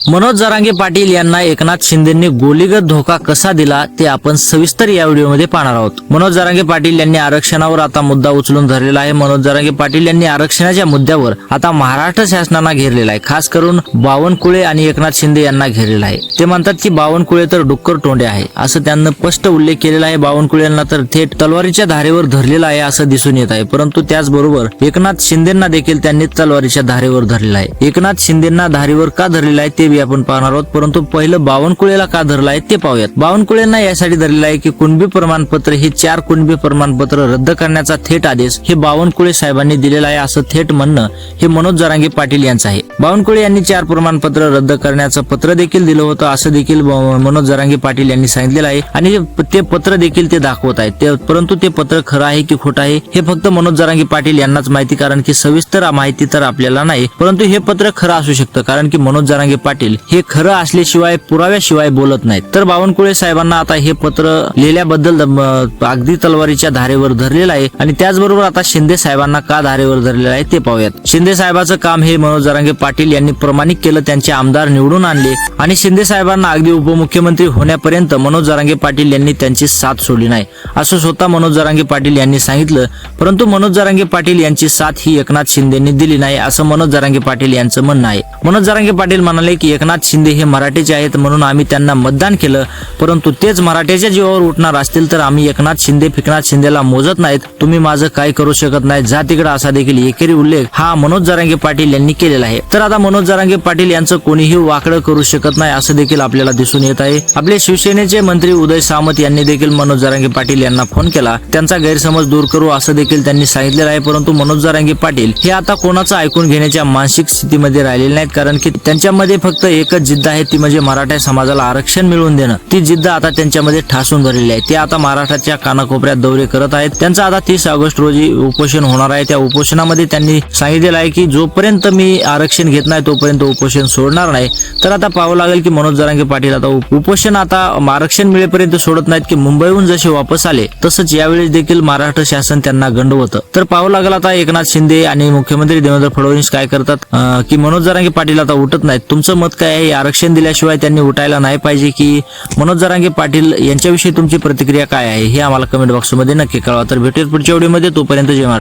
मनोज जरांगे पाटील यांना एकनाथ शिंदेंनी गोलीगत धोका कसा दिला ते आपण सविस्तर या व्हिडिओमध्ये पाहणार आहोत। मनोज जरांगे पाटील यांनी आरक्षणावर आता मुद्दा उचलून धरलेला आहे। मनोज जरांगे पाटील यांनी आरक्षणाच्या मुद्द्यावर आता महाराष्ट्र शासनाला घेरलेला आहे। खास करून बावनकुळे आणि एकनाथ शिंदे यांना घेरलेला आहे। ते म्हणतात की बावनकुळे तर डुक्कर तोंडे आहे असं त्यांना स्पष्ट उल्लेख केलेला आहे। बावनकुळे यांना तर थेट तलवारीच्या धारेवर धरलेला आहे असं दिसून येत आहे। परंतु त्याचबरोबर एकनाथ शिंदेंना देखील त्यांनी तलवारीच्या धारेवर धरलेला आहे। एकनाथ शिंदेंना धारेवर का धरलेला आहे ते आपण पाहणार आहोत। परंतु पहिलं बावनकुळेला का धरला आहे ते पाहूयात। बावनकुळेंना यासाठी धरलेला आहे की कुणबी प्रमाणपत्र हे 4 कुणबी प्रमाणपत्र रद्द करण्याचा थेट आदेश हे बावनकुळे साहेबांनी दिलेला आहे असं थेट म्हणणं हे मनोज जरांगे पाटील यांचं आहे। बावनकुळे यांनी 4 प्रमाणपत्र रद्द करण्याचं पत्र देखील दिलं होतं असं देखील मनोज जरांगे पाटील यांनी सांगितलेलं आहे आणि ते पत्र देखील ते दाखवत आहेत। परंतु ते पत्र खरं आहे की खोटं आहे हे फक्त मनोज जरांगे पाटील यांनाच माहिती, कारण की सविस्तर माहिती तर आपल्याला नाही। परंतु हे पत्र खरं असू शकतं, कारण की मनोज जरांगे पाटील हे खरं असल्याशिवाय पुराव्याशिवाय बोलत नाहीत। तर बावनकुळे साहेबांना आता हे पत्र लिहिल्याबद्दल अगदी तलवारीच्या धारेवर धरलेलं आहे आणि त्याचबरोबर आता शिंदे साहेबांना का धारेवर धरलेलं आहे ते पाहूयात। शिंदे साहेबांचं काम हे मनोज जरांगे पाटील यांनी प्रामाणिक केलं, त्यांचे आमदार निवडून आणले आणि शिंदे साहेबांना अगदी उपमुख्यमंत्री होण्यापर्यंत मनोज जरांगे पाटील यांनी त्यांची साथ सोडली नाही असं स्वतः मनोज जरांगे पाटील यांनी सांगितलं। परंतु मनोज जरांगे पाटील यांची साथ ही एकनाथ शिंदेंनी दिली नाही असं मनोज जरांगे पाटील यांचं म्हणणं आहे। मनोज जरांगे पाटील म्हणाले की एकनाथ शिंदे हे मराठीचे आहेत म्हणून आम्ही त्यांना मतदान केलं, परंतु तेच मराठ्याच्या जीवावर उठणार असतील तर आम्ही एकनाथ शिंदेला मोजत नाहीत। तुम्ही माझं काय करू शकत नाही, जा तिकडे असा देखील एकेरी उल्लेख हा मनोज जरांगे पाटील यांनी केलेला आहे। तर आता मनोज जरांगे पाटील यांचं कोणीही वाकडं करू शकत नाही असं देखील आपल्याला दिसून येत आहे। आपले शिवसेनेचे मंत्री उदय सामंत यांनी देखील मनोज जरांगे पाटील यांना फोन केला, त्यांचा गैरसमज दूर करू असं देखील त्यांनी सांगितलेलं आहे। परंतु मनोज जरांगे पाटील हे आता कोणाचं ऐकून घेण्याच्या मानसिक स्थितीमध्ये राहिलेले नाहीत, कारण की त्यांच्यामध्ये फक्त एकच जिद्द आहे, ती म्हणजे मराठा समाजाला आरक्षण मिळवून देणं। ती जिद्द आता त्यांच्यामध्ये ठासून धरलेली आहे। ते आता महाराष्ट्राच्या कानाकोपऱ्यात दौरे करत आहेत। त्यांचं आता 30 ऑगस्ट रोजी उपोषण होणार आहे। त्या उपोषणामध्ये त्यांनी सांगितलेलं आहे की जोपर्यंत मी आरक्षण घेत नाही तोपर्यंत उपोषण सोडणार नाही। तर आता पाहावं लागेल की मनोज जरांगे पाटील आता उपोषण आता आरक्षण मिळेपर्यंत सोडत नाहीत की मुंबईहून जसे वापस आले तसंच यावेळेस देखील महाराष्ट्र शासन त्यांना गंडवतं। तर पाहावं लागेल आता एकनाथ शिंदे आणि मुख्यमंत्री देवेंद्र फडणवीस काय करतात की मनोज जरांगे पाटील आता उठत नाहीत। तुमचं मत काय आहे? आरक्षण दिल्याशिवाय त्यांनी उठायला नाही पाहिजे की मनोज जरांगे पाटील यांच्याविषयी तुमची प्रतिक्रिया काय आहे हे आम्हाला कमेंट बॉक्समध्ये नक्की कळवा। तर भेटूयात पुढच्या व्हिडिओमध्ये, तोपर्यंत जय महाराष्ट्र।